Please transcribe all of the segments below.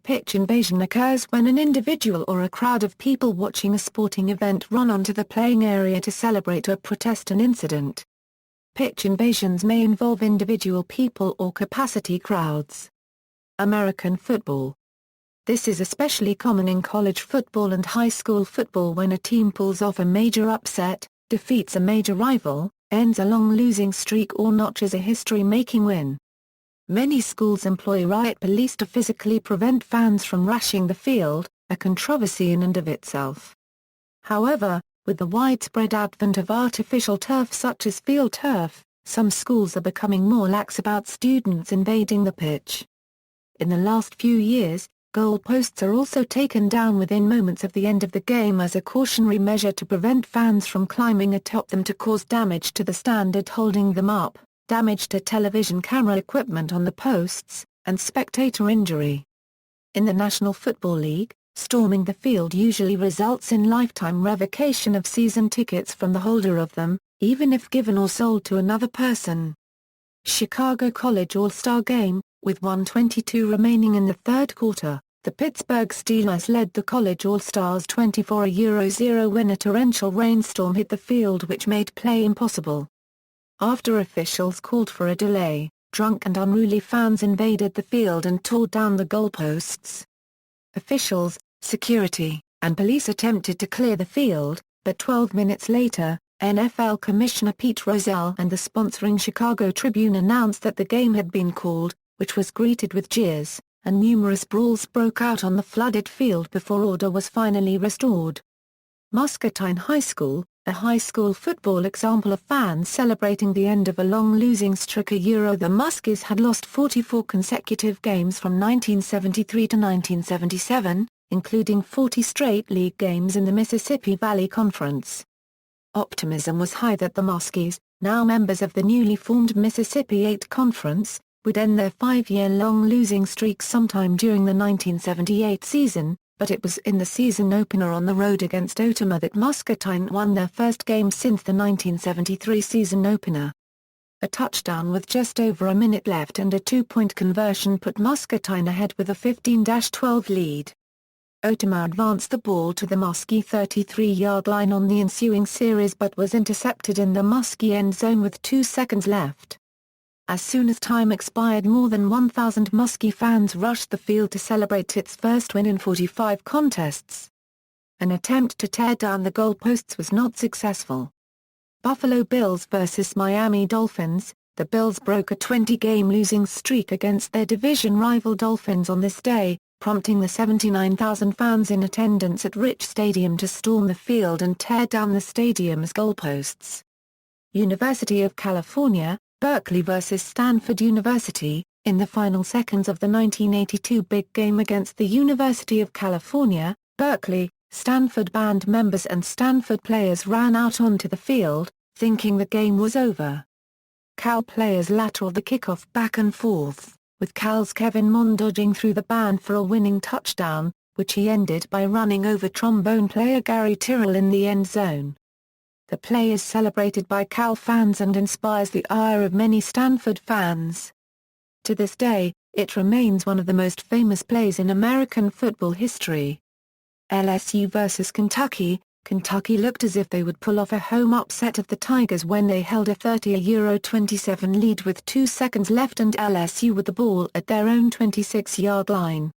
Pitch invasion occurs when an individual or a crowd of people watching a sporting event run onto the playing area to celebrate or protest an incident. Pitch invasions may involve individual people or capacity crowds. American football. This is especially common in college football and high school football when a team pulls off a major upset, defeats a major rival, ends a long losing streak or notches a history-making win. Many schools employ riot police to physically prevent fans from rushing the field, a controversy in and of itself. However, with the widespread advent of artificial turf such as field turf, some schools are becoming more lax about students invading the pitch. In the last few years, goal posts are also taken down within moments of the end of the game as a cautionary measure to prevent fans from climbing atop them to cause damage to the standard holding them up, damage to television camera equipment on the posts, and spectator injury. In the National Football League, storming the field usually results in lifetime revocation of season tickets from the holder of them, even if given or sold to another person. Chicago College All-Star Game, with 1:22 remaining in the third quarter, the Pittsburgh Steelers led the College All-Stars 24-0 when a torrential rainstorm hit the field which made play impossible. After officials called for a delay, drunk and unruly fans invaded the field and tore down the goalposts. Officials, security, and police attempted to clear the field, but 12 minutes later, NFL Commissioner Pete Rozelle and the sponsoring Chicago Tribune announced that the game had been called, which was greeted with jeers, and numerous brawls broke out on the flooded field before order was finally restored. Muscatine High School, a high school football example of fans celebrating the end of a long losing streak. The Muskies had lost 44 consecutive games from 1973 to 1977, including 40 straight league games in the Mississippi Valley Conference. Optimism was high that the Muskies, now members of the newly formed Mississippi 8 Conference, would end their 5-year-long losing streak sometime during the 1978 season, but it was in the season opener on the road against Ottoman that Muscatine won their first game since the 1973 season opener. A touchdown with just over a minute left and a 2-point conversion put Muscatine ahead with a 15-12 lead. Ottoman advanced the ball to the Muskie 33-yard line on the ensuing series but was intercepted in the Muskie end zone with 2 seconds left. As soon as time expired, more than 1,000 Muskie fans rushed the field to celebrate its first win in 45 contests. An attempt to tear down the goalposts was not successful. Buffalo Bills vs. Miami Dolphins. The Bills broke a 20-game losing streak against their division rival Dolphins on this day, prompting the 79,000 fans in attendance at Rich Stadium to storm the field and tear down the stadium's goalposts. University of California, Berkeley vs. Stanford University. In the final seconds of the 1982 big game against the University of California, Berkeley, Stanford band members and Stanford players ran out onto the field, thinking the game was over. Cal players lateraled the kickoff back and forth, with Cal's Kevin Mond dodging through the band for a winning touchdown, which he ended by running over trombone player Gary Tyrrell in the end zone. The play is celebrated by Cal fans and inspires the ire of many Stanford fans. To this day, it remains one of the most famous plays in American football history. LSU vs. Kentucky. Kentucky looked as if they would pull off a home upset of the Tigers when they held a 30-27 lead with 2 seconds left and LSU with the ball at their own 26-yard line.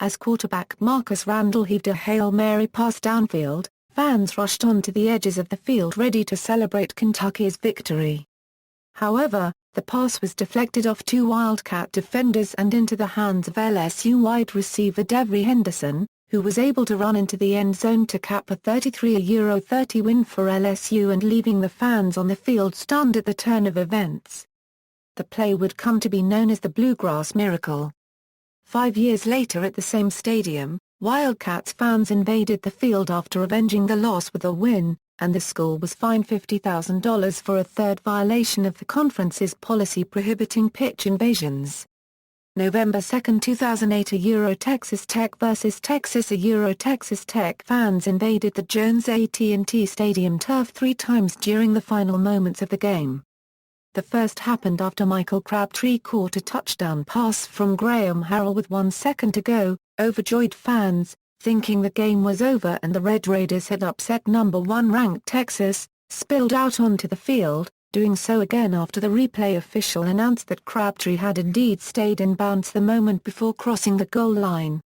As quarterback Marcus Randall heaved a Hail Mary pass downfield, fans rushed onto the edges of the field ready to celebrate Kentucky's victory. However, the pass was deflected off 2 Wildcat defenders and into the hands of LSU wide receiver Devery Henderson, who was able to run into the end zone to cap a 33-30 win for LSU and leaving the fans on the field stunned at the turn of events. The play would come to be known as the Bluegrass Miracle. 5 years later at the same stadium, Wildcats fans invaded the field after avenging the loss with a win, and the school was fined $50,000 for a third violation of the conference's policy prohibiting pitch invasions. November 2, 2008. Texas Tech vs. Texas. Texas Tech fans invaded the Jones AT&T Stadium turf 3 times during the final moments of the game. The first happened after Michael Crabtree caught a touchdown pass from Graham Harrell with 1 second to go, Overjoyed fans, thinking the game was over and the Red Raiders had upset number 1 ranked Texas, spilled out onto the field, doing so again after the replay official announced that Crabtree had indeed stayed in bounds the moment before crossing the goal line.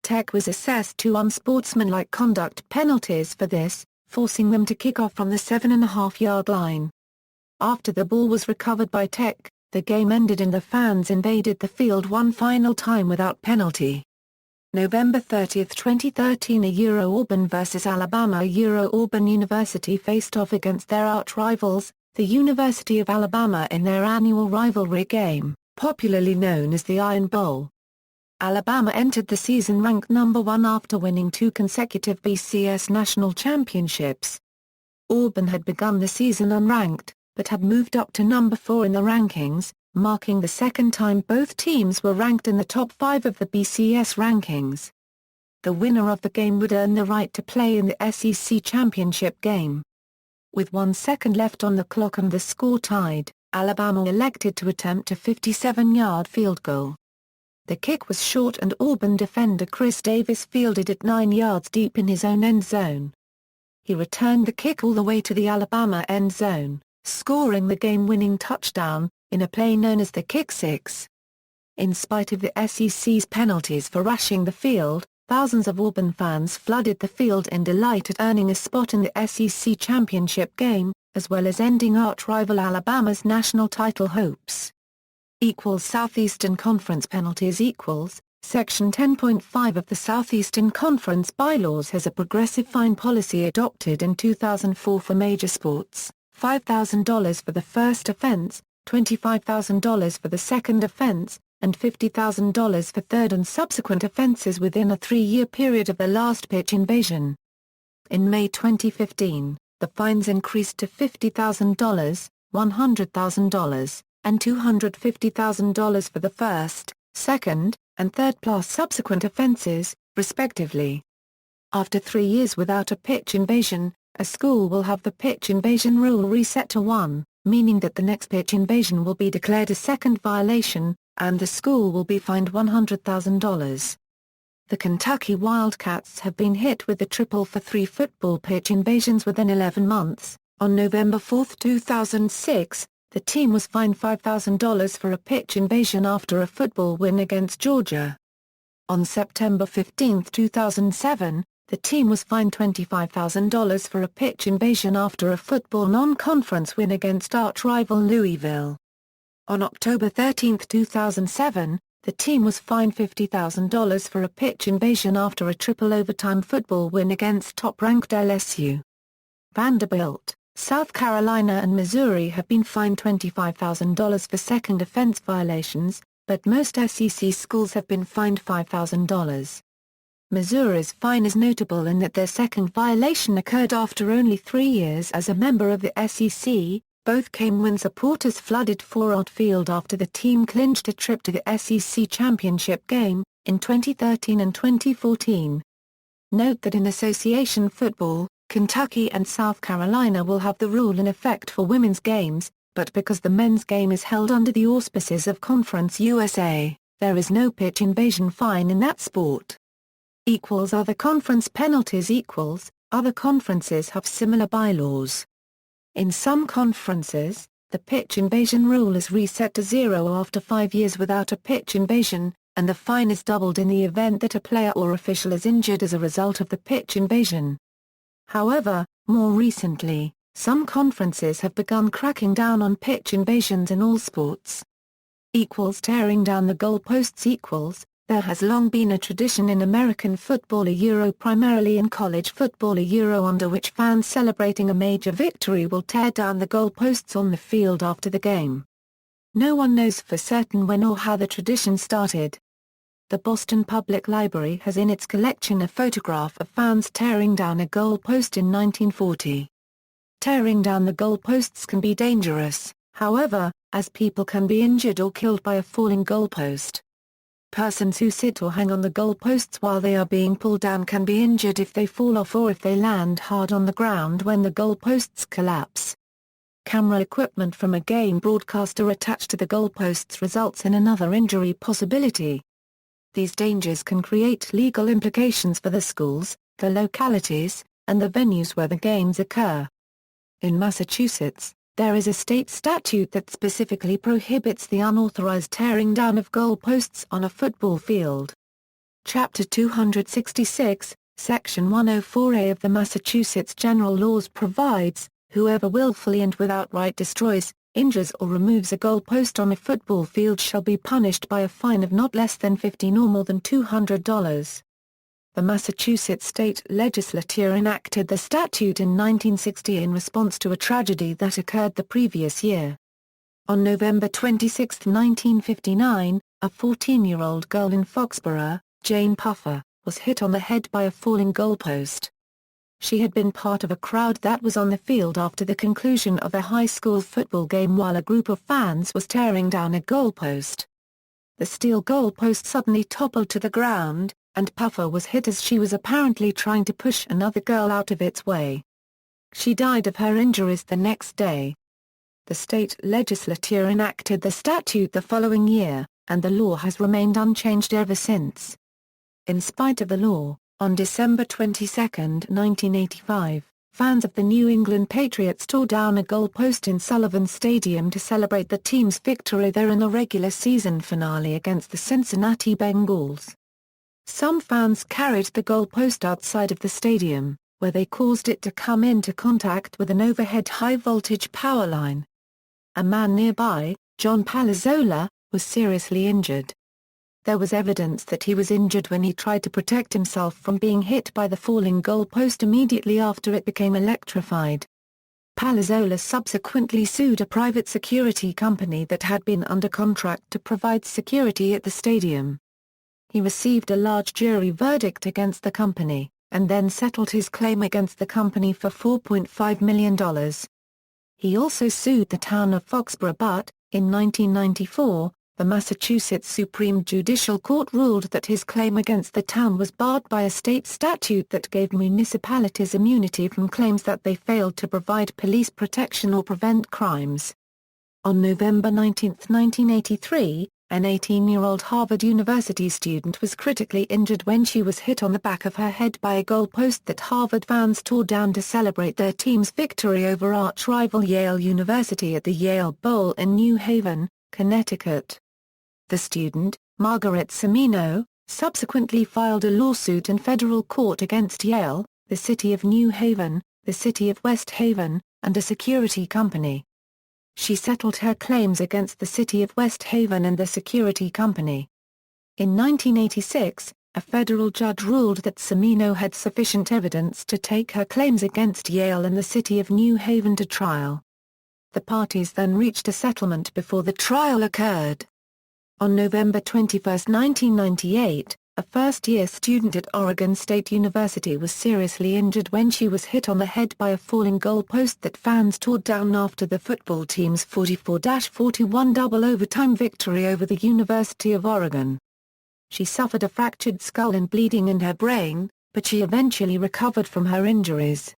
Tech was assessed 2 unsportsmanlike conduct penalties for this, forcing them to kick off from the 7.5-yard line. After the ball was recovered by Tech, the game ended and the fans invaded the field one final time without penalty. November 30, 2013 Auburn vs Alabama. Auburn University faced off against their arch-rivals, the University of Alabama, in their annual rivalry game, popularly known as the Iron Bowl. Alabama entered the season ranked number 1 after winning 2 consecutive BCS national championships. Auburn had begun the season unranked, but had moved up to number 4 in the rankings, marking the second time both teams were ranked in the top 5 of the BCS rankings. The winner of the game would earn the right to play in the SEC championship game. With 1 second left on the clock and the score tied, Alabama elected to attempt a 57-yard field goal. The kick was short and Auburn defender Chris Davis fielded it 9 yards deep in his own end zone. He returned the kick all the way to the Alabama end zone, scoring the game-winning touchdown, in a play known as the Kick Six. In spite of the SEC's penalties for rushing the field, thousands of Auburn fans flooded the field in delight at earning a spot in the SEC championship game, as well as ending arch-rival Alabama's national title hopes. Southeastern Conference penalties Section 10.5 of the Southeastern Conference bylaws has a progressive fine policy adopted in 2004 for major sports, $5,000 for the first offense, $25,000 for the second offense, and $50,000 for third and subsequent offenses within a 3-year period of the last pitch invasion. In May 2015, the fines increased to $50,000, $100,000, and $250,000 for the first, second, and third plus subsequent offenses, respectively. After 3 years without a pitch invasion, a school will have the pitch invasion rule reset to 1, meaning that the next pitch invasion will be declared a second violation, and the school will be fined $100,000. The Kentucky Wildcats have been hit with the triple for 3 football pitch invasions within 11 months. On November 4, 2006, the team was fined $5,000 for a pitch invasion after a football win against Georgia. On September 15, 2007, the team was fined $25,000 for a pitch invasion after a football non-conference win against arch-rival Louisville. On October 13, 2007, the team was fined $50,000 for a pitch invasion after a triple overtime football win against top-ranked LSU. Vanderbilt, South Carolina and Missouri have been fined $25,000 for second offense violations, but most SEC schools have been fined $5,000. Missouri's fine is notable in that their second violation occurred after only 3 years as a member of the SEC. Both came when supporters flooded Ford Field after the team clinched a trip to the SEC championship game, in 2013 and 2014. Note that in association football, Kentucky and South Carolina will have the rule in effect for women's games, but because the men's game is held under the auspices of Conference USA, there is no pitch invasion fine in that sport. Other conference penalties Other conferences have similar bylaws. In some conferences, the pitch invasion rule is reset to 0 after 5 years without a pitch invasion, and the fine is doubled in the event that a player or official is injured as a result of the pitch invasion. However, more recently, some conferences have begun cracking down on pitch invasions in all sports. Tearing down the goalposts There has long been a tradition in American football primarily in college football under which fans celebrating a major victory will tear down the goalposts on the field after the game. No one knows for certain when or how the tradition started. The Boston Public Library has in its collection a photograph of fans tearing down a goalpost in 1940. Tearing down the goalposts can be dangerous, however, as people can be injured or killed by a falling goalpost. Persons who sit or hang on the goalposts while they are being pulled down can be injured if they fall off or if they land hard on the ground when the goalposts collapse. Camera equipment from a game broadcaster attached to the goalposts results in another injury possibility. These dangers can create legal implications for the schools, the localities, and the venues where the games occur. In Massachusetts, there is a state statute that specifically prohibits the unauthorized tearing down of goalposts on a football field. Chapter 266, Section 104A of the Massachusetts General Laws provides, "Whoever willfully and without right destroys, injures or removes a goalpost on a football field shall be punished by a fine of not less than $50 nor more than $200. The Massachusetts state legislature enacted the statute in 1960 in response to a tragedy that occurred the previous year. On November 26, 1959, a 14-year-old girl in Foxborough, Jane Puffer, was hit on the head by a falling goalpost. She had been part of a crowd that was on the field after the conclusion of a high school football game while a group of fans was tearing down a goalpost. The steel goalpost suddenly toppled to the ground, and Puffer was hit as she was apparently trying to push another girl out of its way. She died of her injuries the next day. The state legislature enacted the statute the following year, and the law has remained unchanged ever since. In spite of the law, on December 22, 1985, fans of the New England Patriots tore down a goalpost in Sullivan Stadium to celebrate the team's victory there in the regular season finale against the Cincinnati Bengals. Some fans carried the goalpost outside of the stadium, where they caused it to come into contact with an overhead high-voltage power line. A man nearby, John Palazzola, was seriously injured. There was evidence that he was injured when he tried to protect himself from being hit by the falling goalpost immediately after it became electrified. Palazzola subsequently sued a private security company that had been under contract to provide security at the stadium. He received a large jury verdict against the company, and then settled his claim against the company for $4.5 million. He also sued the town of Foxborough but, in 1994, the Massachusetts Supreme Judicial Court ruled that his claim against the town was barred by a state statute that gave municipalities immunity from claims that they failed to provide police protection or prevent crimes. On November 19, 1983, an 18-year-old Harvard University student was critically injured when she was hit on the back of her head by a goalpost that Harvard fans tore down to celebrate their team's victory over arch-rival Yale University at the Yale Bowl in New Haven, Connecticut. The student, Margaret Cimino, subsequently filed a lawsuit in federal court against Yale, the city of New Haven, the city of West Haven, and a security company. She settled her claims against the city of West Haven and the security company. In 1986, a federal judge ruled that Cimino had sufficient evidence to take her claims against Yale and the city of New Haven to trial. The parties then reached a settlement before the trial occurred. On November 21, 1998, a first-year student at Oregon State University was seriously injured when she was hit on the head by a falling goalpost that fans tore down after the football team's 44-41 double overtime victory over the University of Oregon. She suffered a fractured skull and bleeding in her brain, but she eventually recovered from her injuries.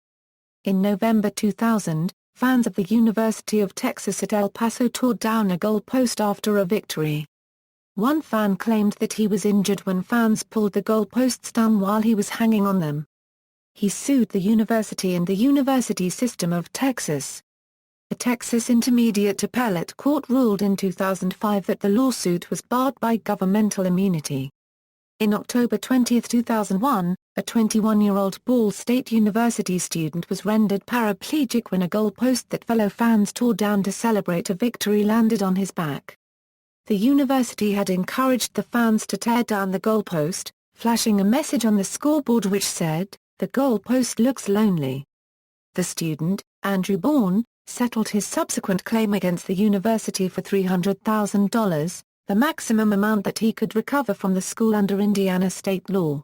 In November 2000, fans of the University of Texas at El Paso tore down a goalpost after a victory. One fan claimed that he was injured when fans pulled the goalposts down while he was hanging on them. He sued the university and the University System of Texas. The Texas Intermediate Appellate Court ruled in 2005 that the lawsuit was barred by governmental immunity. In October 20, 2001, a 21-year-old Ball State University student was rendered paraplegic when a goalpost that fellow fans tore down to celebrate a victory landed on his back. The university had encouraged the fans to tear down the goalpost, flashing a message on the scoreboard which said, "The goalpost looks lonely." The student, Andrew Bourne, settled his subsequent claim against the university for $300,000, the maximum amount that he could recover from the school under Indiana state law.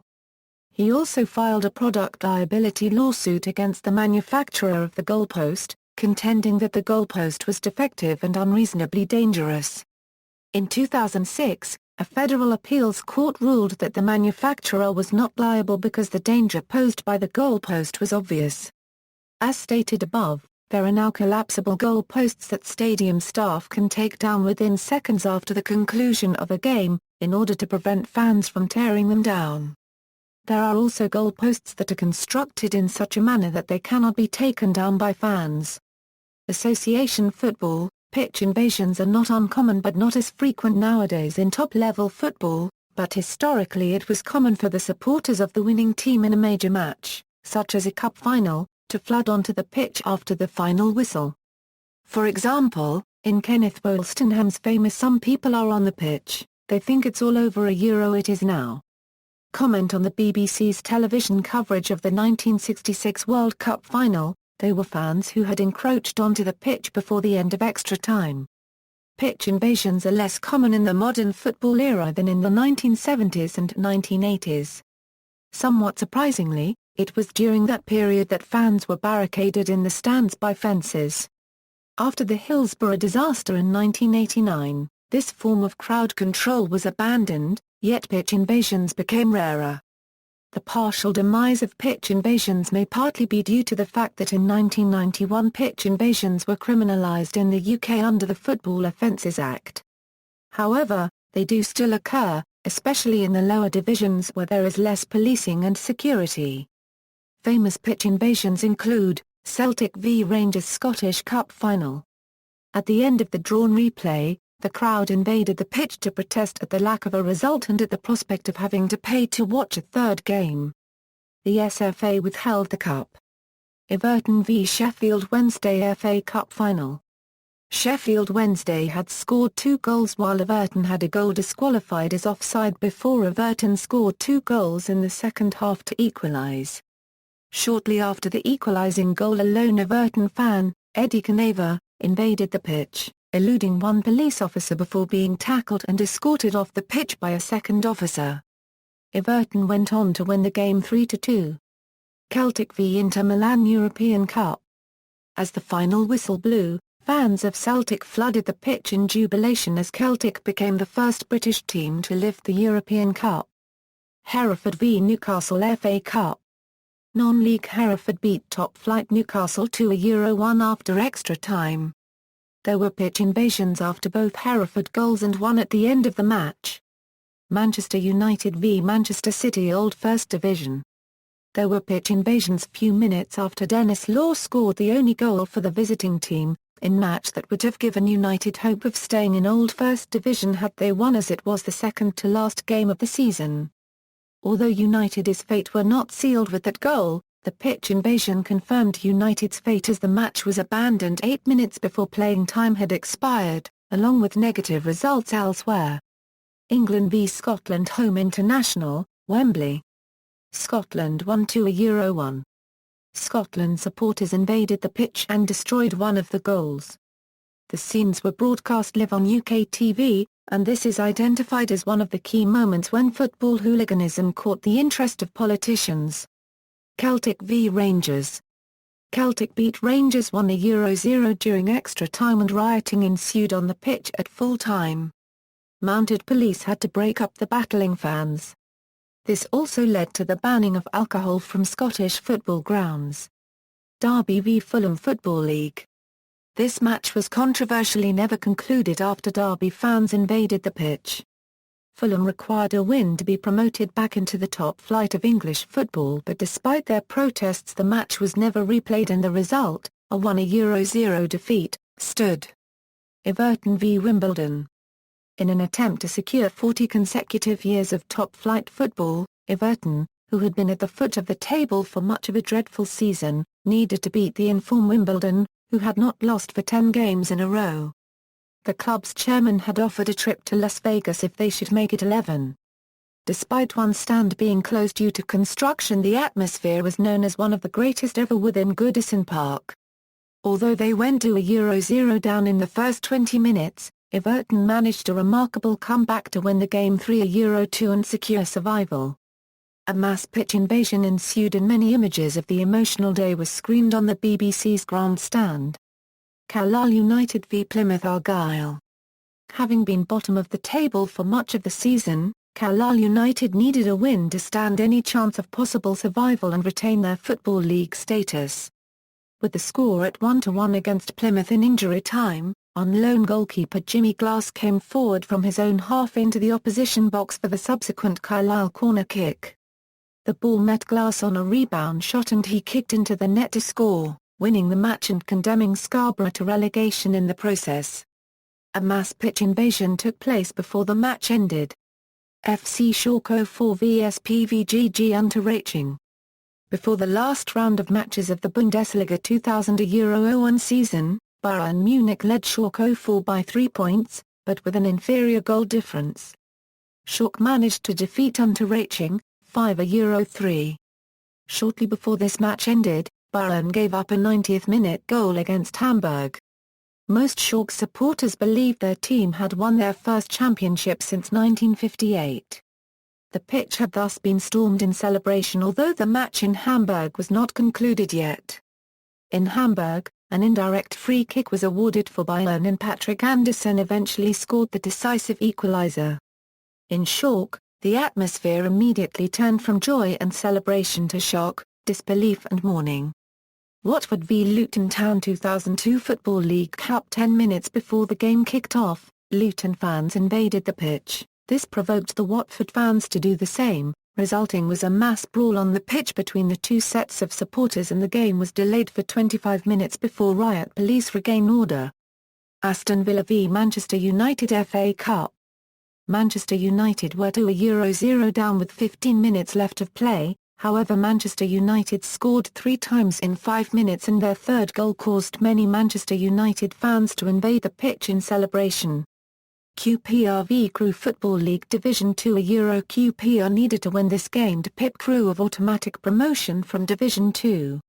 He also filed a product liability lawsuit against the manufacturer of the goalpost, contending that the goalpost was defective and unreasonably dangerous. In 2006, a federal appeals court ruled that the manufacturer was not liable because the danger posed by the goalpost was obvious. As stated above, there are now collapsible goalposts that stadium staff can take down within seconds after the conclusion of a game, in order to prevent fans from tearing them down. There are also goalposts that are constructed in such a manner that they cannot be taken down by fans. Association football, pitch invasions are not uncommon but not as frequent nowadays in top-level football, but historically it was common for the supporters of the winning team in a major match, such as a cup final, to flood onto the pitch after the final whistle. For example, in Kenneth Wolstenham's famous "Some people are on the pitch, they think it's all over it is now." Comment on the BBC's television coverage of the 1966 World Cup final, they were fans who had encroached onto the pitch before the end of extra time. Pitch invasions are less common in the modern football era than in the 1970s and 1980s. Somewhat surprisingly, it was during that period that fans were barricaded in the stands by fences. After the Hillsborough disaster in 1989, this form of crowd control was abandoned, yet pitch invasions became rarer. The partial demise of pitch invasions may partly be due to the fact that in 1991 pitch invasions were criminalised in the UK under the Football Offences Act. However, they do still occur, especially in the lower divisions where there is less policing and security. Famous pitch invasions include Celtic v Rangers Scottish Cup Final. At the end of the drawn replay, the crowd invaded the pitch to protest at the lack of a result and at the prospect of having to pay to watch a third game. The SFA withheld the cup. Everton v Sheffield Wednesday FA Cup Final. Sheffield Wednesday had scored 2 goals while Everton had a goal disqualified as offside before Everton scored 2 goals in the second half to equalise. Shortly after the equalising goal, a lone Everton fan, Eddie Caneva, invaded the pitch, eluding one police officer before being tackled and escorted off the pitch by a second officer. Everton went on to win the game 3-2. Celtic v Inter Milan European Cup. As the final whistle blew, fans of Celtic flooded the pitch in jubilation as Celtic became the first British team to lift the European Cup. Hereford v Newcastle FA Cup. Non-league Hereford beat top-flight Newcastle 2-1 after extra time. There were pitch invasions after both Hereford goals and one at the end of the match. Manchester United v Manchester City Old First Division. There were pitch invasions few minutes after Dennis Law scored the only goal for the visiting team, in match that would have given United hope of staying in Old First Division had they won, as it was the second-to-last game of the season. Although United's fate were not sealed with that goal, the pitch invasion confirmed United's fate as the match was abandoned 8 minutes before playing time had expired, along with negative results elsewhere. England v Scotland Home International, Wembley. Scotland won 2-1. Scotland supporters invaded the pitch and destroyed one of the goals. The scenes were broadcast live on UK TV, and this is identified as one of the key moments when football hooliganism caught the interest of politicians. Celtic v Rangers. Celtic beat Rangers 1-0 during extra time and rioting ensued on the pitch at full time. Mounted police had to break up the battling fans. This also led to the banning of alcohol from Scottish football grounds. Derby v Fulham Football League. This match was controversially never concluded after Derby fans invaded the pitch. Fulham required a win to be promoted back into the top flight of English football, but despite their protests the match was never replayed and the result, a 1-0 defeat, stood. Everton v Wimbledon. In an attempt to secure 40 consecutive years of top-flight football, Everton, who had been at the foot of the table for much of a dreadful season, needed to beat the in-form Wimbledon, who had not lost for 10 games in a row. The club's chairman had offered a trip to Las Vegas if they should make it 11. Despite one stand being closed due to construction, the atmosphere was known as one of the greatest ever within Goodison Park. Although they went 2-0 down in the first 20 minutes, Everton managed a remarkable comeback to win the game 3-2 and secure survival. A mass pitch invasion ensued and many images of the emotional day were screened on the BBC's grandstand. Carlisle United v Plymouth Argyle. Having been bottom of the table for much of the season, Carlisle United needed a win to stand any chance of possible survival and retain their Football League status. With the score at 1-1 against Plymouth in injury time, On loan goalkeeper Jimmy Glass came forward from his own half into the opposition box for the subsequent Carlisle corner kick. The ball met Glass on a rebound shot and he kicked into the net to score, winning the match and condemning Scarborough to relegation in the process. A mass pitch invasion took place before the match ended. FC Schalke 04 vs PVGG Unterhaching. Before the last round of matches of the Bundesliga 2000-01 season, Bayern Munich led Schalke 04 by 3 points, but with an inferior goal difference. Schalke managed to defeat Unterhaching 5-3. Shortly before this match ended, Bayern gave up a 90th-minute goal against Hamburg. Most Schalke supporters believed their team had won their first championship since 1958. The pitch had thus been stormed in celebration although the match in Hamburg was not concluded yet. In Hamburg, an indirect free kick was awarded for Bayern and Patrick Anderson eventually scored the decisive equalizer. In Schalke, the atmosphere immediately turned from joy and celebration to shock, disbelief and mourning. Watford v Luton Town 2002 Football League Cup. 10 minutes before the game kicked off, Luton fans invaded the pitch. This provoked the Watford fans to do the same, resulting was a mass brawl on the pitch between the two sets of supporters and the game was delayed for 25 minutes before riot police regained order. Aston Villa v Manchester United FA Cup. Manchester United were 2-0 down with 15 minutes left of play, however Manchester United scored 3 times in 5 minutes and their third goal caused many Manchester United fans to invade the pitch in celebration. QPR v Crewe Football League Division 2 QPR needed to win this game to pip Crewe of automatic promotion from Division 2.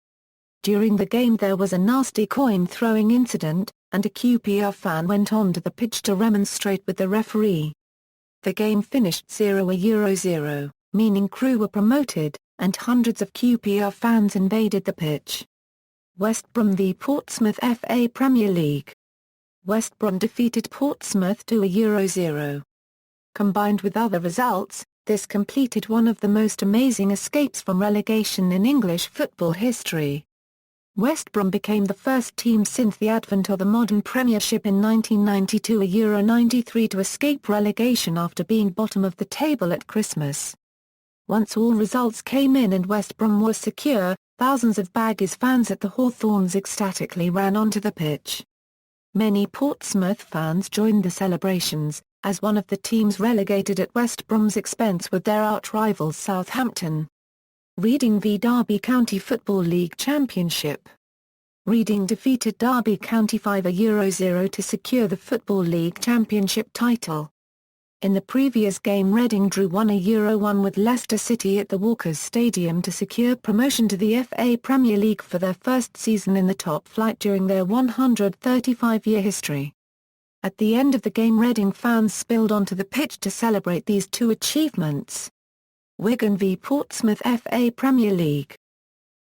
During the game there was a nasty coin-throwing incident, and a QPR fan went onto the pitch to remonstrate with the referee. The game finished 0-0, meaning Crewe were promoted, and hundreds of QPR fans invaded the pitch. West Brom v Portsmouth FA Premier League. West Brom defeated Portsmouth 2-0. Combined with other results, this completed one of the most amazing escapes from relegation in English football history. West Brom became the first team since the advent of the modern Premiership in 1992-93 to escape relegation after being bottom of the table at Christmas. Once all results came in and West Brom was secure, thousands of Baggies fans at the Hawthorns ecstatically ran onto the pitch. Many Portsmouth fans joined the celebrations, as one of the teams relegated at West Brom's expense with their arch-rivals Southampton. Reading v Derby County Football League Championship. Reading defeated Derby County 5-0 to secure the Football League Championship title. In the previous game Reading drew 1-1 with Leicester City at the Walkers Stadium to secure promotion to the FA Premier League for their first season in the top flight during their 135-year history. At the end of the game Reading fans spilled onto the pitch to celebrate these two achievements. Wigan v Portsmouth FA Premier League.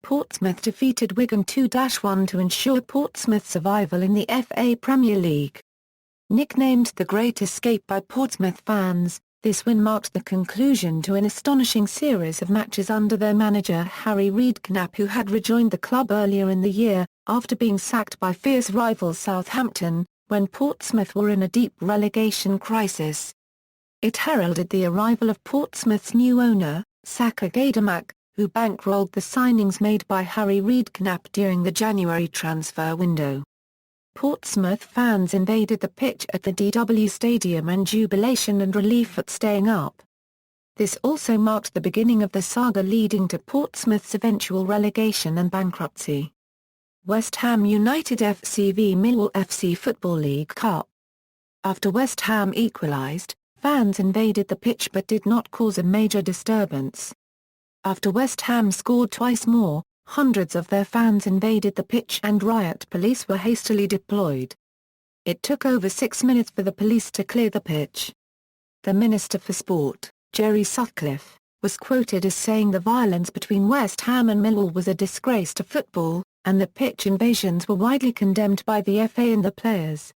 Portsmouth defeated Wigan 2-1 to ensure Portsmouth's survival in the FA Premier League. Nicknamed the Great Escape by Portsmouth fans, this win marked the conclusion to an astonishing series of matches under their manager Harry Redknapp, who had rejoined the club earlier in the year, after being sacked by fierce rivals Southampton, when Portsmouth were in a deep relegation crisis. It heralded the arrival of Portsmouth's new owner, Saka Gaidamak, who bankrolled the signings made by Harry Redknapp during the January transfer window. Portsmouth fans invaded the pitch at the DW Stadium in jubilation and relief at staying up. This also marked the beginning of the saga leading to Portsmouth's eventual relegation and bankruptcy. West Ham United FC v Millwall FC Football League Cup. After West Ham equalised, fans invaded the pitch but did not cause a major disturbance. After West Ham scored twice more, hundreds of their fans invaded the pitch and riot police were hastily deployed. It took over 6 minutes for the police to clear the pitch. The Minister for Sport, Jerry Sutcliffe, was quoted as saying the violence between West Ham and Millwall was a disgrace to football, and the pitch invasions were widely condemned by the FA and the players.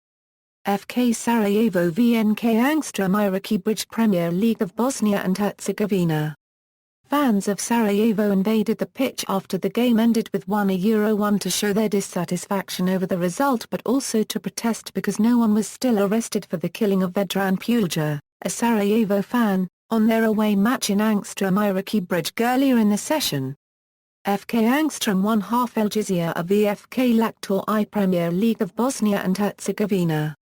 FK Sarajevo v NK Angstrom Iraqi Bridge Premier League of Bosnia and Herzegovina. Fans of Sarajevo invaded the pitch after the game ended with 1-1 to show their dissatisfaction over the result but also to protest because no one was still arrested for the killing of Vedran Pulja, a Sarajevo fan, on their away match in Angstrom Iraki Bridge earlier in the session. FK Angstrom won half El Jizya of the FK Laktor I Premier League of Bosnia and Herzegovina.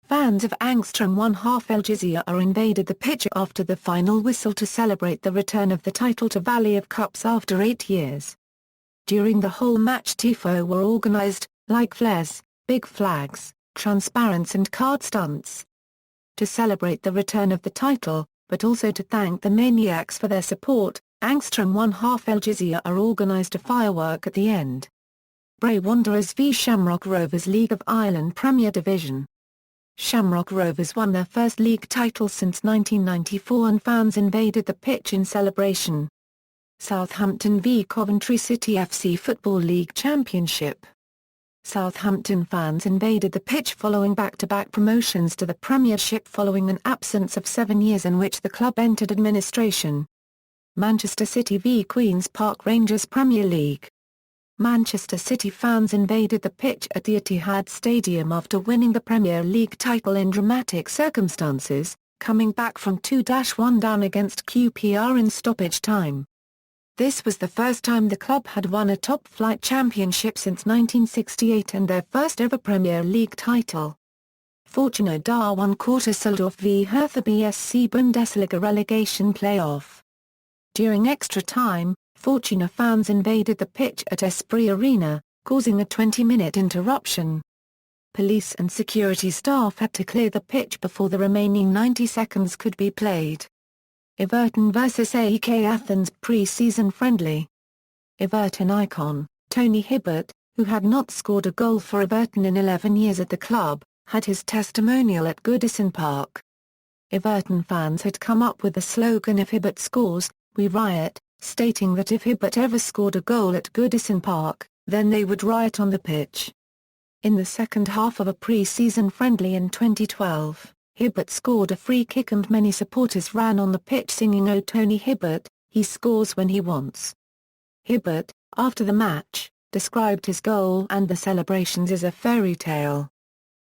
Fans of Angstrom won half El Jizya invaded the pitch after the final whistle to celebrate the return of the title to Valley of Cups after 8 years. During the whole match tifo were organized, like flares, big flags, transparents and card stunts. To celebrate the return of the title, but also to thank the Maniacs for their support, Angstrom won half El Jizya organized a firework at the end. Bray Wanderers v Shamrock Rovers League of Ireland Premier Division. Shamrock Rovers won their first league title since 1994 and fans invaded the pitch in celebration. Southampton v Coventry City FC Football League Championship. Southampton fans invaded the pitch following back-to-back promotions to the Premiership following an absence of 7 years in which the club entered administration. Manchester City v Queen's Park Rangers Premier League. Manchester City fans invaded the pitch at the Etihad Stadium after winning the Premier League title in dramatic circumstances, coming back from 2-1 down against QPR in stoppage time. This was the first time the club had won a top-flight championship since 1968 and their first ever Premier League title. Fortuna won Düsseldorf v Hertha BSC Bundesliga relegation playoff. During extra time, Fortuna fans invaded the pitch at Esprit Arena, causing a 20-minute interruption. Police and security staff had to clear the pitch before the remaining 90 seconds could be played. Everton vs AEK Athens pre-season friendly. Everton icon, Tony Hibbert, who had not scored a goal for Everton in 11 years at the club, had his testimonial at Goodison Park. Everton fans had come up with the slogan "If Hibbert scores, we riot," stating that if Hibbert ever scored a goal at Goodison Park, then they would riot on the pitch. In the second half of a pre-season friendly in 2012, Hibbert scored a free kick and many supporters ran on the pitch singing "Oh Tony Hibbert, he scores when he wants." Hibbert, after the match, described his goal and the celebrations as a fairy tale.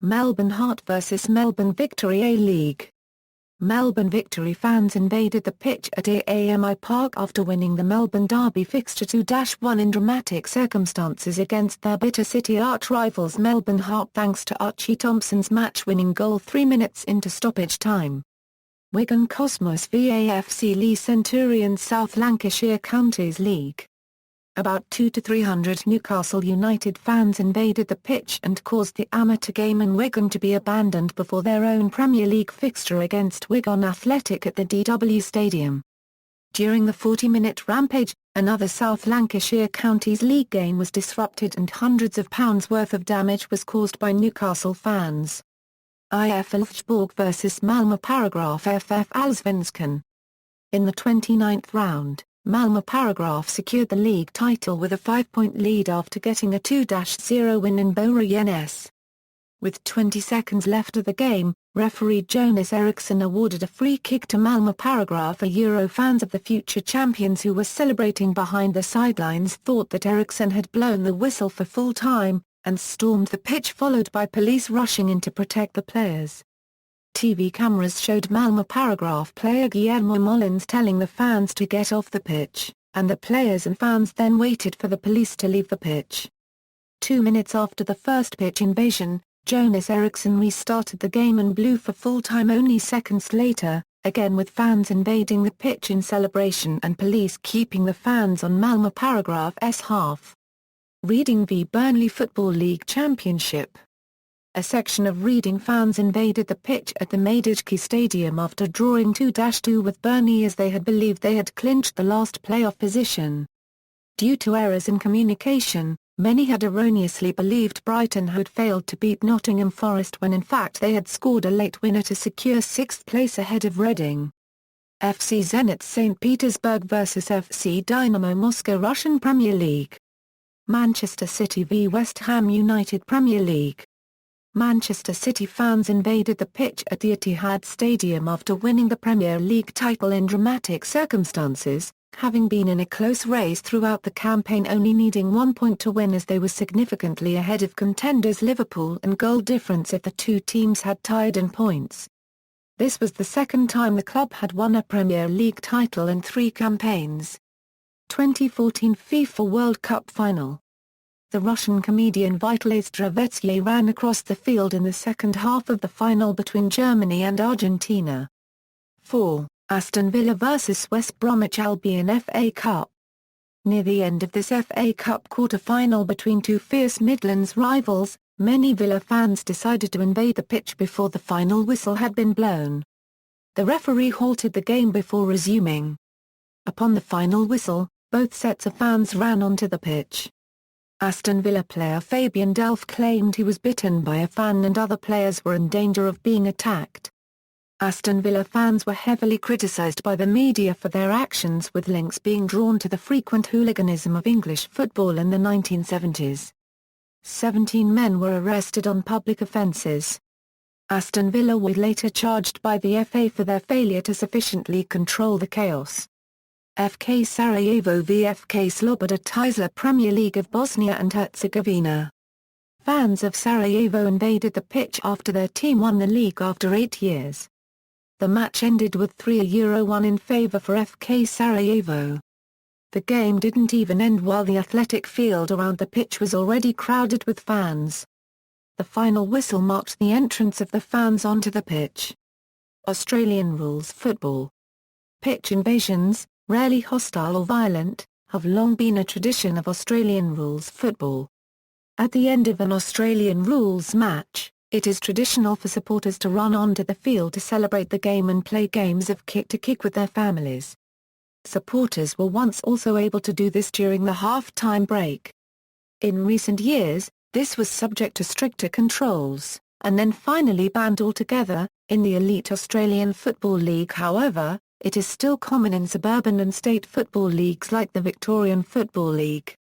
Melbourne Heart vs Melbourne Victory A-League. Melbourne Victory fans invaded the pitch at AAMI Park after winning the Melbourne Derby fixture 2-1 in dramatic circumstances against their bitter city arch-rivals Melbourne Heart thanks to Archie Thompson's match-winning goal 3 minutes into stoppage time. Wigan Cosmos v AFC Lee Centurions South Lancashire Counties League. About 200-300 Newcastle United fans invaded the pitch and caused the amateur game in Wigan to be abandoned before their own Premier League fixture against Wigan Athletic at the DW Stadium. During the 40-minute rampage, another South Lancashire Counties League game was disrupted and hundreds of pounds worth of damage was caused by Newcastle fans. IF Elfsborg vs Malmö Paragraph FF Allsvenskan. In the 29th round, Malmö Paragraph secured the league title with a 5-point lead after getting a 2-0 win in Borgenäs. With 20 seconds left of the game, referee Jonas Eriksson awarded a free kick to Malmö Paragraph. Fans of the future champions who were celebrating behind the sidelines thought that Eriksson had blown the whistle for full time, and stormed the pitch followed by police rushing in to protect the players. TV cameras showed Malmö Paragraph player Guillermo Molins telling the fans to get off the pitch, and the players and fans then waited for the police to leave the pitch. 2 minutes after the first pitch invasion, Jonas Eriksson restarted the game and blew for full time only seconds later, again with fans invading the pitch in celebration and police keeping the fans on Malmö Paragraph's half. Reading v Burnley Football League Championship. A section of Reading fans invaded the pitch at the Madejski Stadium after drawing 2-2 with Burnley as they had believed they had clinched the last playoff position. Due to errors in communication, many had erroneously believed Brighton had failed to beat Nottingham Forest when in fact they had scored a late winner to secure 6th place ahead of Reading. FC Zenit St. Petersburg vs FC Dynamo Moscow Russian Premier League. Manchester City v West Ham United Premier League. Manchester City fans invaded the pitch at the Etihad Stadium after winning the Premier League title in dramatic circumstances, having been in a close race throughout the campaign, only needing 1 point to win, as they were significantly ahead of contenders Liverpool in goal difference if the two teams had tied in points. This was the second time the club had won a Premier League title in 3 campaigns. 2014 FIFA World Cup Final. The Russian comedian Vitaly Zdravetsky ran across the field in the second half of the final between Germany and Argentina. 4. Aston Villa vs West Bromwich Albion FA Cup. Near the end of this FA Cup quarter-final between two fierce Midlands rivals, many Villa fans decided to invade the pitch before the final whistle had been blown. The referee halted the game before resuming. Upon the final whistle, both sets of fans ran onto the pitch. Aston Villa player Fabian Delph claimed he was bitten by a fan and other players were in danger of being attacked. Aston Villa fans were heavily criticised by the media for their actions, with links being drawn to the frequent hooliganism of English football in the 1970s. 17 men were arrested on public offences. Aston Villa were later charged by the FA for their failure to sufficiently control the chaos. FK Sarajevo v FK Sloboda Tuzla Premier League of Bosnia and Herzegovina. Fans of Sarajevo invaded the pitch after their team won the league after 8 years. The match ended with 3-1 in favour for FK Sarajevo. The game didn't even end while the athletic field around the pitch was already crowded with fans. The final whistle marked the entrance of the fans onto the pitch. Australian rules football. Pitch invasions, rarely hostile or violent, have long been a tradition of Australian rules football. At the end of an Australian rules match, it is traditional for supporters to run onto the field to celebrate the game and play games of kick-to-kick with their families. Supporters were once also able to do this during the half-time break. In recent years, this was subject to stricter controls, and then finally banned altogether. In the elite Australian Football League, however, it is still common in suburban and state football leagues like the Victorian Football League.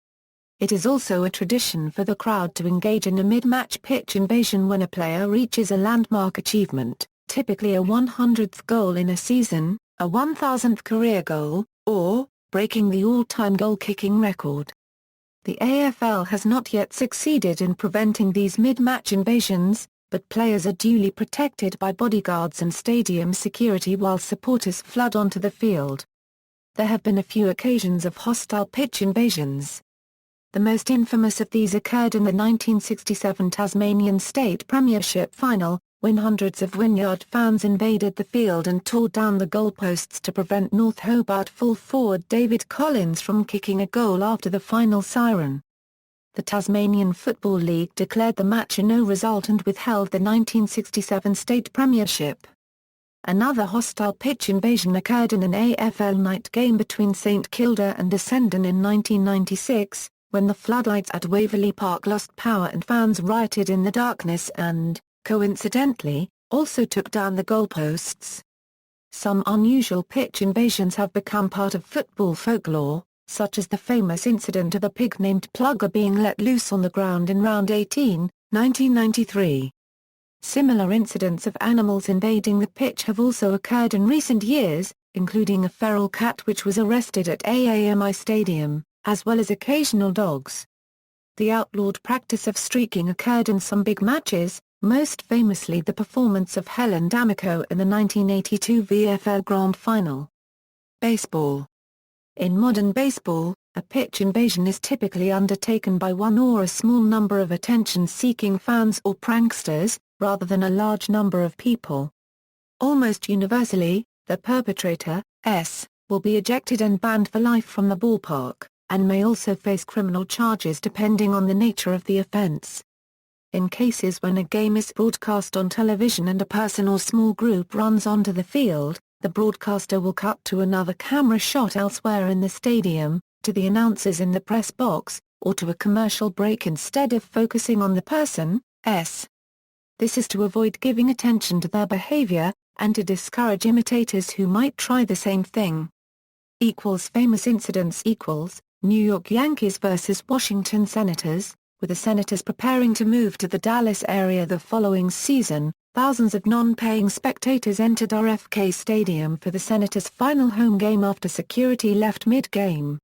It is also a tradition for the crowd to engage in a mid-match pitch invasion when a player reaches a landmark achievement, typically a 100th goal in a season, a 1,000th career goal, or breaking the all-time goal-kicking record. The AFL has not yet succeeded in preventing these mid-match invasions, but players are duly protected by bodyguards and stadium security while supporters flood onto the field. There have been a few occasions of hostile pitch invasions. The most infamous of these occurred in the 1967 Tasmanian State Premiership final, when hundreds of Wynyard fans invaded the field and tore down the goalposts to prevent North Hobart full forward David Collins from kicking a goal after the final siren. The Tasmanian Football League declared the match a no result and withheld the 1967 State Premiership. Another hostile pitch invasion occurred in an AFL night game between St Kilda and Essendon in 1996, when the floodlights at Waverley Park lost power and fans rioted in the darkness and, coincidentally, also took down the goalposts. Some unusual pitch invasions have become part of football folklore, such as the famous incident of a pig named Plugger being let loose on the ground in round 18, 1993. Similar incidents of animals invading the pitch have also occurred in recent years, including a feral cat which was arrested at AAMI Stadium, as well as occasional dogs. The outlawed practice of streaking occurred in some big matches, most famously the performance of Helen D'Amico in the 1982 VFL Grand Final. Baseball. In modern baseball, a pitch invasion is typically undertaken by one or a small number of attention-seeking fans or pranksters, rather than a large number of people. Almost universally, the perpetrator, will be ejected and banned for life from the ballpark, and may also face criminal charges depending on the nature of the offense. In cases when a game is broadcast on television and a person or small group runs onto the field, the broadcaster will cut to another camera shot elsewhere in the stadium, to the announcers in the press box, or to a commercial break instead of focusing on the person. This is to avoid giving attention to their behavior, and to discourage imitators who might try the same thing. Famous incidents New York Yankees vs. Washington Senators, with the Senators preparing to move to the Dallas area the following season. thousands of non-paying spectators entered RFK Stadium for the Senators' final home game after security left mid-game.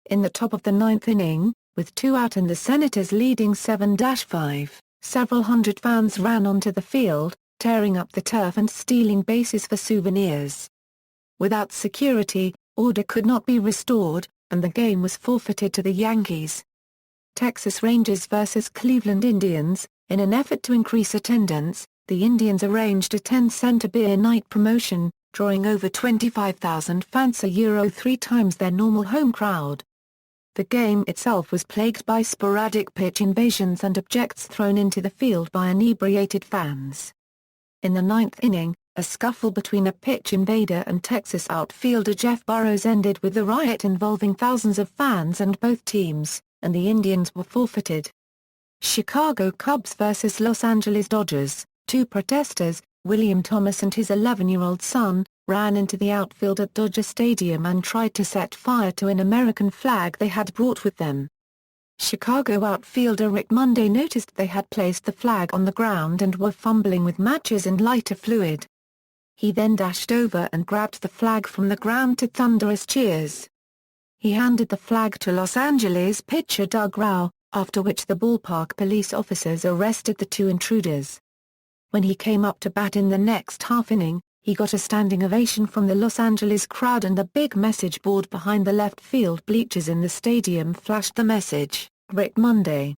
In the top of the ninth inning, with 2 out and the Senators leading 7-5, several hundred fans ran onto the field, tearing up the turf and stealing bases for souvenirs. Without security, order could not be restored, and the game was forfeited to the Yankees. Texas Rangers vs. Cleveland Indians. In an effort to increase attendance, the Indians arranged a 10-cent beer night promotion, drawing over 25,000 fans a 3 times their normal home crowd. The game itself was plagued by sporadic pitch invasions and objects thrown into the field by inebriated fans. In the ninth inning, a scuffle between a pitch invader and Texas outfielder Jeff Burroughs ended with a riot involving thousands of fans and both teams, and the Indians were forfeited. Chicago Cubs vs. Los Angeles Dodgers. 2 protesters, William Thomas and his 11-year-old son, ran into the outfield at Dodger Stadium and tried to set fire to an American flag they had brought with them. Chicago outfielder Rick Monday noticed they had placed the flag on the ground and were fumbling with matches and lighter fluid. He then dashed over and grabbed the flag from the ground to thunderous cheers. He handed the flag to Los Angeles pitcher Doug Rauch, after which the ballpark police officers arrested the 2 intruders. When he came up to bat in the next half inning, he got a standing ovation from the Los Angeles crowd and the big message board behind the left field bleachers in the stadium flashed the message, "Rick Monday.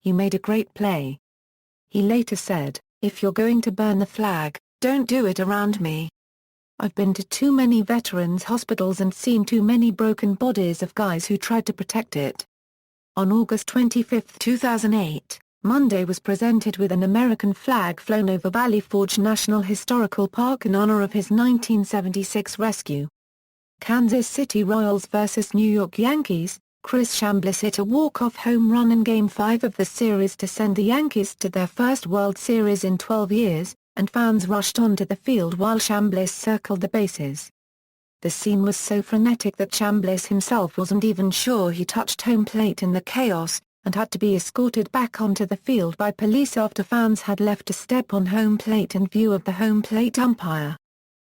You made a great play." He later said, "If you're going to burn the flag, don't do it around me. I've been to too many veterans' hospitals and seen too many broken bodies of guys who tried to protect it." On August 25, 2008, Monday was presented with an American flag flown over Valley Forge National Historical Park in honor of his 1976 rescue. Kansas City Royals vs. New York Yankees. Chris Chambliss hit a walk-off home run in Game 5 of the series to send the Yankees to their first World Series in 12 years, and fans rushed onto the field while Chambliss circled the bases. The scene was so frenetic that Chambliss himself wasn't even sure he touched home plate in the chaos, and had to be escorted back onto the field by police after fans had left to step on home plate in view of the home plate umpire.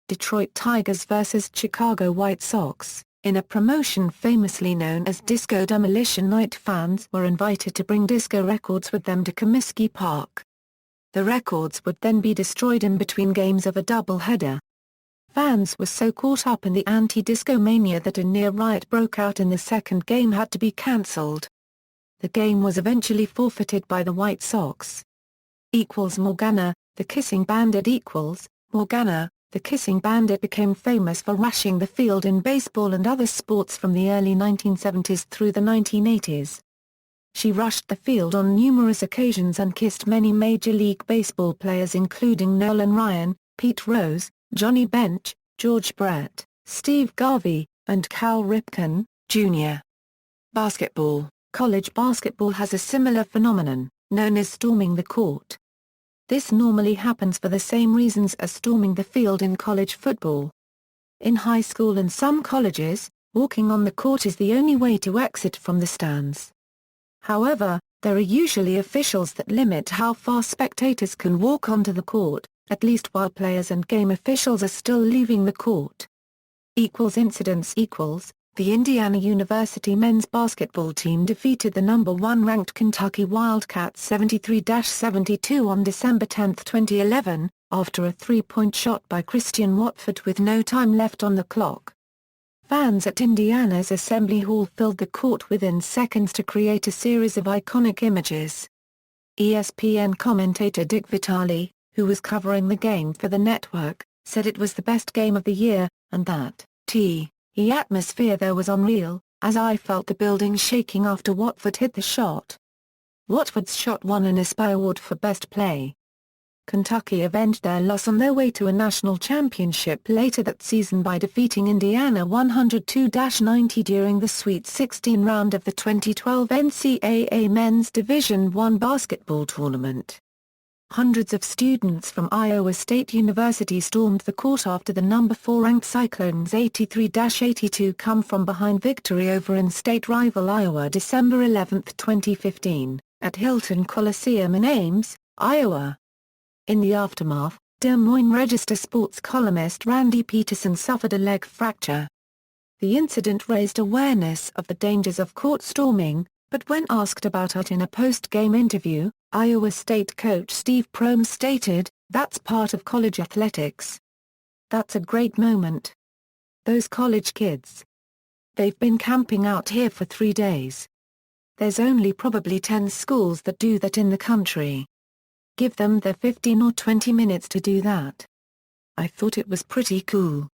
Detroit Tigers vs. Chicago White Sox. In a promotion famously known as Disco Demolition Night, fans were invited to bring disco records with them to Comiskey Park. The records would then be destroyed in between games of a doubleheader. Fans were so caught up in the anti-disco mania that a near riot broke out and the second game had to be cancelled. The game was eventually forfeited by the White Sox. Morgana, the Kissing Bandit. Morgana, the Kissing Bandit became famous for rushing the field in baseball and other sports from the early 1970s through the 1980s. She rushed the field on numerous occasions and kissed many Major League Baseball players including Nolan Ryan, Pete Rose, Johnny Bench, George Brett, Steve Garvey, and Cal Ripken, Jr. Basketball. College basketball has a similar phenomenon, known as storming the court. This normally happens for the same reasons as storming the field in college football. In high school and some colleges, walking on the court is the only way to exit from the stands. However, there are usually officials that limit how far spectators can walk onto the court, at least while players and game officials are still leaving the court. Incidents. The Indiana University men's basketball team defeated the number 1 ranked Kentucky Wildcats 73-72 on December 10, 2011, after a three-point shot by Christian Watford with no time left on the clock. Fans at Indiana's Assembly Hall filled the court within seconds to create a series of iconic images. ESPN commentator Dick Vitale, who was covering the game for the network, said it was the best game of the year, and that the atmosphere there was unreal, as I felt the building shaking after Watford hit the shot. Watford's shot won an ESPY award for Best Play. Kentucky avenged their loss on their way to a national championship later that season by defeating Indiana 102-90 during the Sweet 16 round of the 2012 NCAA Men's Division I basketball tournament. Hundreds of students from Iowa State University stormed the court after the number 4 ranked Cyclones' 83-82 come-from-behind victory over in-state rival Iowa December 11, 2015, at Hilton Coliseum in Ames, Iowa. In the aftermath, Des Moines Register sports columnist Randy Peterson suffered a leg fracture. The incident raised awareness of the dangers of court storming, but when asked about it in a post-game interview, Iowa State coach Steve Prohm stated, "That's part of college athletics. That's a great moment. Those college kids. They've been camping out here for 3 days. There's only probably 10 schools that do that in the country. Give them their 15 or 20 minutes to do that. I thought it was pretty cool."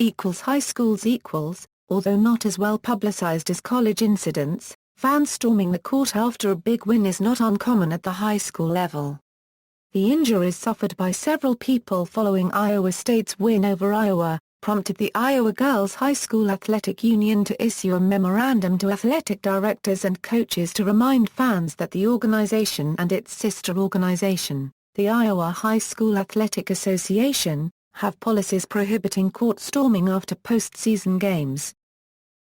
High schools equals, although not as well publicized as college incidents, fans storming the court after a big win is not uncommon at the high school level. The injuries suffered by several people following Iowa State's win over Iowa prompted the Iowa Girls High School Athletic Union to issue a memorandum to athletic directors and coaches to remind fans that the organization and its sister organization, the Iowa High School Athletic Association, have policies prohibiting court storming after postseason games.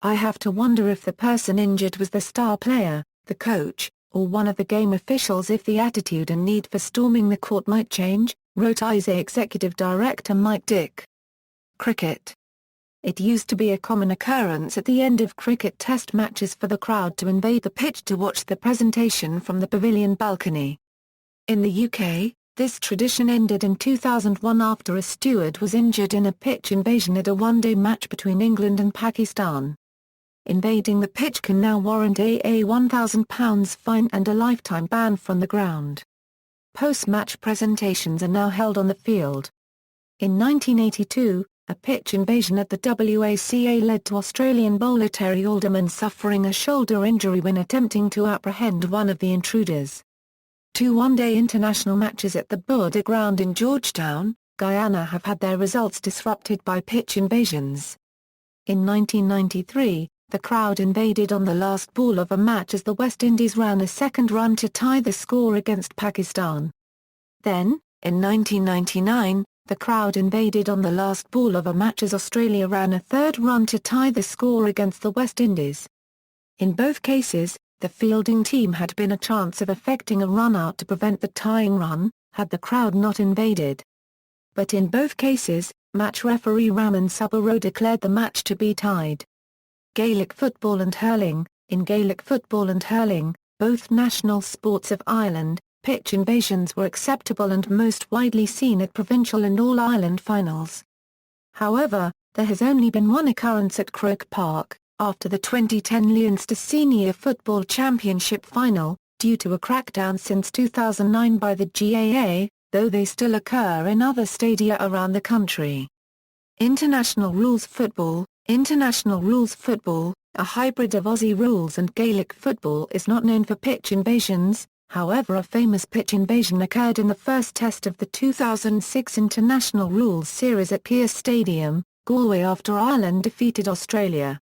"I have to wonder if the person injured was the star player, the coach, or one of the game officials if the attitude and need for storming the court might change," wrote ISA Executive Director Mike Dick. Cricket. It used to be a common occurrence at the end of cricket test matches for the crowd to invade the pitch to watch the presentation from the pavilion balcony. In the UK, this tradition ended in 2001 after a steward was injured in a pitch invasion at a one-day match between England and Pakistan. Invading the pitch can now warrant a £1,000 fine and a lifetime ban from the ground. Post-match presentations are now held on the field. In 1982, a pitch invasion at the WACA led to Australian bowler Terry Alderman suffering a shoulder injury when attempting to apprehend one of the intruders. 2 one-day international matches at the Border Ground in Georgetown, Guyana have had their results disrupted by pitch invasions. In 1993, the crowd invaded on the last ball of a match as the West Indies ran a second run to tie the score against Pakistan. Then, in 1999, the crowd invaded on the last ball of a match as Australia ran a third run to tie the score against the West Indies. In both cases, the fielding team had been a chance of effecting a run-out to prevent the tying run, had the crowd not invaded. But in both cases, match referee Raman Subbarao declared the match to be tied. Gaelic football and hurling. In Gaelic football and hurling, both national sports of Ireland, pitch invasions were acceptable and most widely seen at provincial and All-Ireland finals. However, there has only been one occurrence at Croke Park, after the 2010 Leinster Senior Football Championship final, due to a crackdown since 2009 by the GAA, though they still occur in other stadia around the country. International rules football. International rules football, a hybrid of Aussie rules and Gaelic football, is not known for pitch invasions. However, a famous pitch invasion occurred in the first test of the 2006 International Rules Series at Pearse Stadium, Galway after Ireland defeated Australia.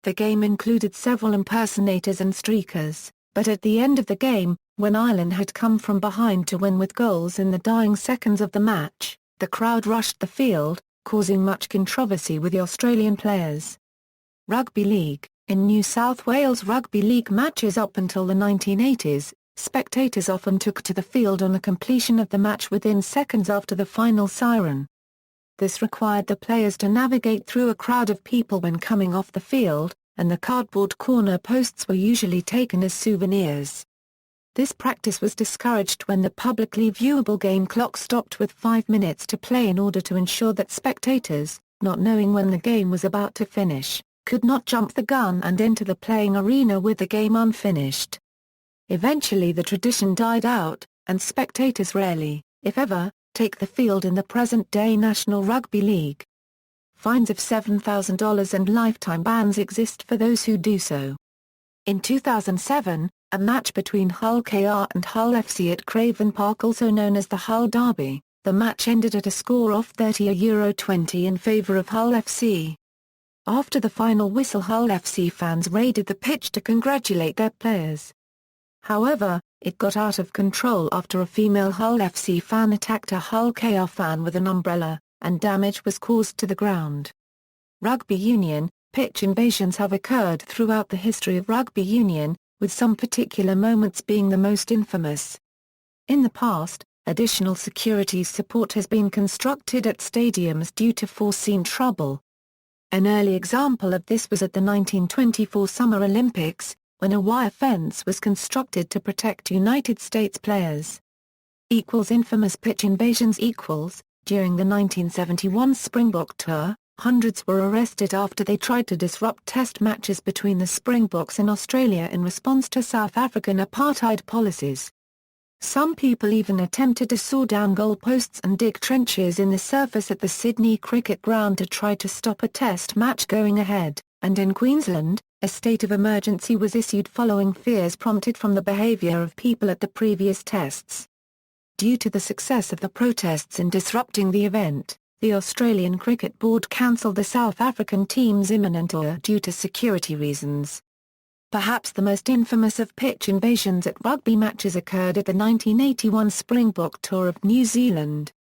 The game included several impersonators and streakers, but at the end of the game, when Ireland had come from behind to win with goals in the dying seconds of the match, the crowd rushed the field, causing much controversy with the Australian players. Rugby League. In New South Wales Rugby League matches up until the 1980s, spectators often took to the field on the completion of the match within seconds after the final siren. This required the players to navigate through a crowd of people when coming off the field, and the cardboard corner posts were usually taken as souvenirs. This practice was discouraged when the publicly viewable game clock stopped with 5 minutes to play in order to ensure that spectators, not knowing when the game was about to finish, could not jump the gun and enter the playing arena with the game unfinished. Eventually the tradition died out, and spectators rarely, if ever, take the field in the present-day National Rugby League. Fines of $7,000 and lifetime bans exist for those who do so. In 2007, a match between Hull KR and Hull FC at Craven Park, also known as the Hull Derby, the match ended at a score of 30-20 in favour of Hull FC. After the final whistle, Hull FC fans raided the pitch to congratulate their players. However, it got out of control after a female Hull FC fan attacked a Hull KR fan with an umbrella, and damage was caused to the ground. Rugby union. Pitch invasions have occurred throughout the history of rugby union, with some particular moments being the most infamous. In the past, additional security support has been constructed at stadiums due to foreseen trouble. An early example of this was at the 1924 Summer Olympics, when a wire fence was constructed to protect United States players. Infamous pitch invasions. During the 1971 Springbok Tour, hundreds were arrested after they tried to disrupt test matches between the Springboks and Australia in response to South African apartheid policies. Some people even attempted to saw down goalposts and dig trenches in the surface at the Sydney Cricket Ground to try to stop a test match going ahead, and in Queensland, a state of emergency was issued following fears prompted from the behaviour of people at the previous tests. Due to the success of the protests in disrupting the event, the Australian Cricket Board cancelled the South African team's imminent tour due to security reasons. Perhaps the most infamous of pitch invasions at rugby matches occurred at the 1981 Springbok Tour of New Zealand.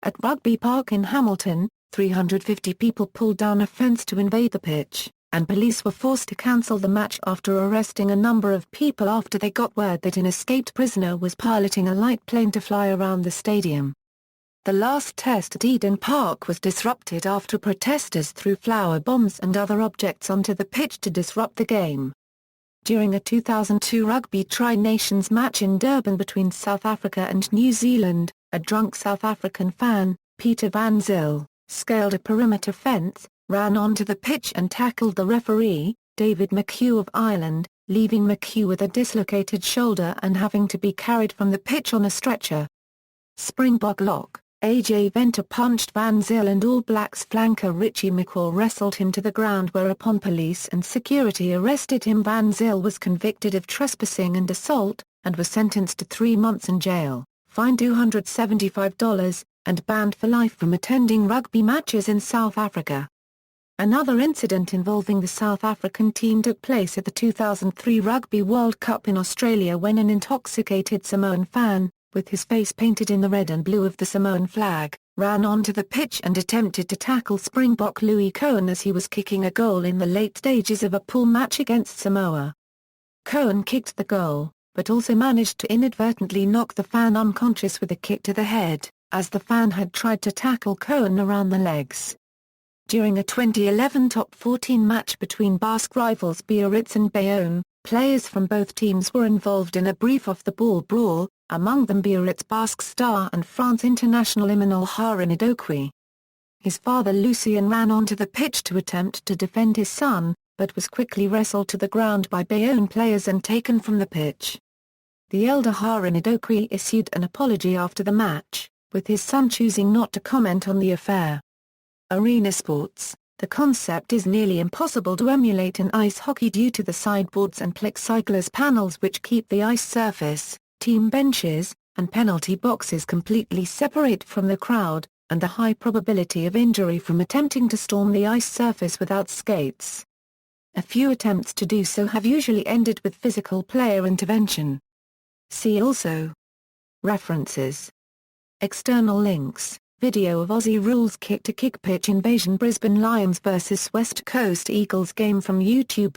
At Rugby Park in Hamilton, 350 people pulled down a fence to invade the pitch, and police were forced to cancel the match after arresting a number of people after they got word that an escaped prisoner was piloting a light plane to fly around the stadium. The last test at Eden Park was disrupted after protesters threw flower bombs and other objects onto the pitch to disrupt the game. During a 2002 Rugby Tri-Nations match in Durban between South Africa and New Zealand, a drunk South African fan, Peter Van Zyl, scaled a perimeter fence, ran onto the pitch and tackled the referee, David McHugh of Ireland, leaving McHugh with a dislocated shoulder and having to be carried from the pitch on a stretcher. Springbok lock, AJ Venter punched Van Zyl and All Blacks flanker Richie McCaw wrestled him to the ground, whereupon police and security arrested him. Van Zyl was convicted of trespassing and assault, and was sentenced to 3 months in jail, fined $275, and banned for life from attending rugby matches in South Africa. Another incident involving the South African team took place at the 2003 Rugby World Cup in Australia when an intoxicated Samoan fan, with his face painted in the red and blue of the Samoan flag, ran onto the pitch and attempted to tackle Springbok Louis Cohen as he was kicking a goal in the late stages of a pool match against Samoa. Cohen kicked the goal, but also managed to inadvertently knock the fan unconscious with a kick to the head, as the fan had tried to tackle Cohen around the legs. During a 2011 Top 14 match between Basque rivals Biarritz and Bayonne, players from both teams were involved in a brief off-the-ball brawl, among them Biarritz Basque star and France international Imanol Harinidokwi. His father Lucien ran onto the pitch to attempt to defend his son, but was quickly wrestled to the ground by Bayonne players and taken from the pitch. The elder Harinidokwi issued an apology after the match, with his son choosing not to comment on the affair. Arena sports. The concept is nearly impossible to emulate in ice hockey due to the sideboards and plexiglass panels which keep the ice surface, team benches, and penalty boxes completely separate from the crowd, and the high probability of injury from attempting to storm the ice surface without skates. A few attempts to do so have usually ended with physical player intervention. See also. References. External links. Video of Aussie Rules kick-to-kick pitch invasion Brisbane Lions vs West Coast Eagles game from YouTube.